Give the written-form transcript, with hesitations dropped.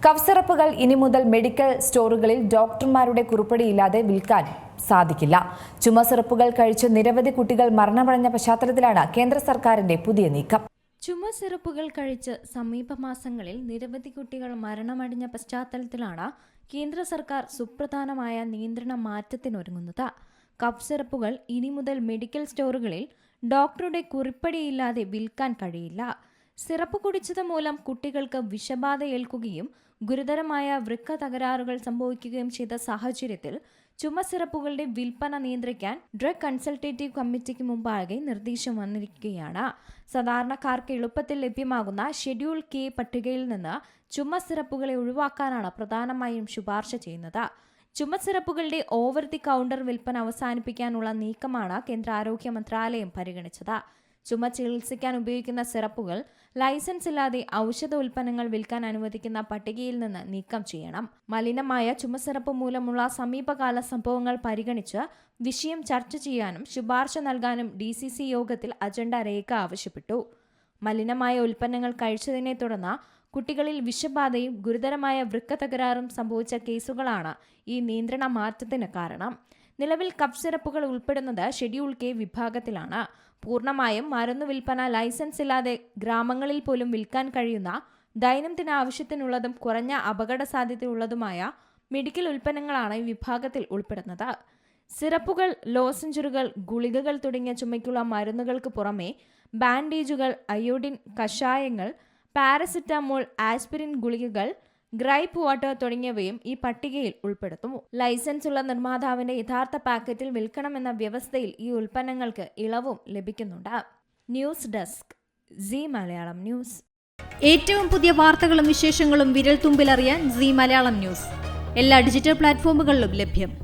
Cough സിറപ്പുകൾ ഇനി മുതൽ medical സ്റ്റോറുകളിൽ ഡോക്ടർമാരുടെ കുറിപ്പടിയില്ലാതെ വിൽക്കാൻ സാധിക്കില്ല. ചുമ സിറപ്പുകൾ കഴിച്ച് നിരവധി കുട്ടികൾ മരണമടഞ്ഞ പശ്ചാത്തലത്തിലാണ് കേന്ദ്ര സർക്കാരിന്റെ പുതിയ നീക്കം. ചുമ സിറപ്പുകൾ കഴിച്ച് സമീപമാസങ്ങളിൽ നിരവധി കുട്ടികൾ മരണമടഞ്ഞ പശ്ചാത്തലത്തിലാണ് കേന്ദ്ര സർക്കാർ സുപ്രധാനമായ നിയന്ത്രണ മാറ്റത്തിനൊരുങ്ങുന്നത്. കഫ് സിറപ്പുകൾ ഇനി മുതൽ മെഡിക്കൽ സ്റ്റോറുകളിൽ ഡോക്ടറുടെ കുറിപ്പടിയില്ലാതെ വിൽക്കാൻ കഴിയില്ല. സിറപ്പ് കുടിച്ചത് മൂലം കുട്ടികൾക്ക് വിഷബാധ ഏൽക്കുകയും ഗുരുതരമായ വൃക്ക തകരാറുകൾ സംഭവിക്കുകയും ചെയ്ത സാഹചര്യത്തിൽ ചുമ സിറപ്പുകളുടെ വിൽപ്പന നിയന്ത്രിക്കാൻ ഡ്രഗ് കൺസൾട്ടേറ്റീവ് കമ്മിറ്റിക്ക് മുമ്പാകെ നിർദ്ദേശം വന്നിരിക്കുകയാണ്. സാധാരണക്കാർക്ക് എളുപ്പത്തിൽ ലഭ്യമാകുന്ന ഷെഡ്യൂൾ കെ പട്ടികയിൽ നിന്ന് ചുമ സിറപ്പുകളെ ഒഴിവാക്കാനാണ് പ്രധാനമായും ശുപാർശ ചെയ്യുന്നത്. ചുമ സിറപ്പുകളുടെ ഓവർ ദി കൗണ്ടർ വിൽപ്പന അവസാനിപ്പിക്കാനുള്ള നീക്കമാണ് കേന്ദ്ര ആരോഗ്യ മന്ത്രാലയം പരിഗണിച്ചത്. ചുമ ചികിത്സിക്കാൻ ഉപയോഗിക്കുന്ന സിറപ്പുകൾ ലൈസൻസ് ഇല്ലാതെ ഔഷധ ഉൽപ്പന്നങ്ങൾ വിൽക്കാൻ അനുവദിക്കുന്ന പട്ടികയിൽ നിന്ന് നീക്കം ചെയ്യണം. മലിനമായ ചുമ സിറപ്പ് മൂലമുള്ള സമീപകാല സംഭവങ്ങൾ പരിഗണിച്ച് വിഷയം ചർച്ച ചെയ്യാനും ശുപാർശ നൽകാനും DCC യോഗത്തിൽ അജണ്ട രേഖ ആവശ്യപ്പെട്ടു. മലിനമായ ഉൽപ്പന്നങ്ങൾ കഴിച്ചതിനെ തുടർന്ന് കുട്ടികളിൽ വിഷബാധയും ഗുരുതരമായ വൃക്ക തകരാറും സംഭവിച്ച കേസുകളാണ് ഈ നിയന്ത്രണ മാറ്റത്തിന് കാരണം. നിലവിൽ കഫ് സിറപ്പുകൾ ഉൾപ്പെടുന്നത് ഷെഡ്യൂൾ കെ വിഭാഗത്തിലാണ്. പൂർണ്ണമായും മരുന്ന് വിൽപ്പന ലൈസൻസ് ഇല്ലാതെ ഗ്രാമങ്ങളിൽ പോലും വിൽക്കാൻ കഴിയുന്ന ദൈനംദിന ആവശ്യത്തിനുള്ളതും കുറഞ്ഞ അപകട സാധ്യതയുള്ളതുമായ മെഡിക്കൽ ഉൽപ്പന്നങ്ങളാണ് ഈ വിഭാഗത്തിൽ ഉൾപ്പെടുന്നത്. സിറപ്പുകൾ, ലോസഞ്ചറുകൾ, ഗുളികകൾ തുടങ്ങിയ ചുമയ്ക്കുള്ള മരുന്നുകൾക്ക് പുറമെ ബാൻഡേജുകൾ, അയോഡിൻ കഷായങ്ങൾ, പാരസിറ്റമോൾ, ആസ്പിരിൻ ഗുളികകൾ, ഗ്രൈപ്പ് വാട്ടർ തുടങ്ങിയവയും ഈ പട്ടികയിൽ ഉൾപ്പെടുത്തുന്നു. ലൈസൻസ് ഉള്ള നിർമ്മാതാവിന്റെ യഥാർത്ഥ പാക്കറ്റിൽ വിൽക്കണമെന്ന വ്യവസ്ഥയിൽ ഈ ഉൽപ്പന്നങ്ങൾക്ക് ഇളവും ലഭിക്കുന്നുണ്ട്. News desk, C Malayalam news. ഏറ്റവും പുതിയ വാർത്തകളും വിശേഷങ്ങളും വിരൽ തുമ്പിലറിയാൻ സി മലയാളം ന്യൂസ് എല്ലാ ഡിജിറ്റൽ പ്ലാറ്റ്ഫോമുകളിലും ലഭ്യം.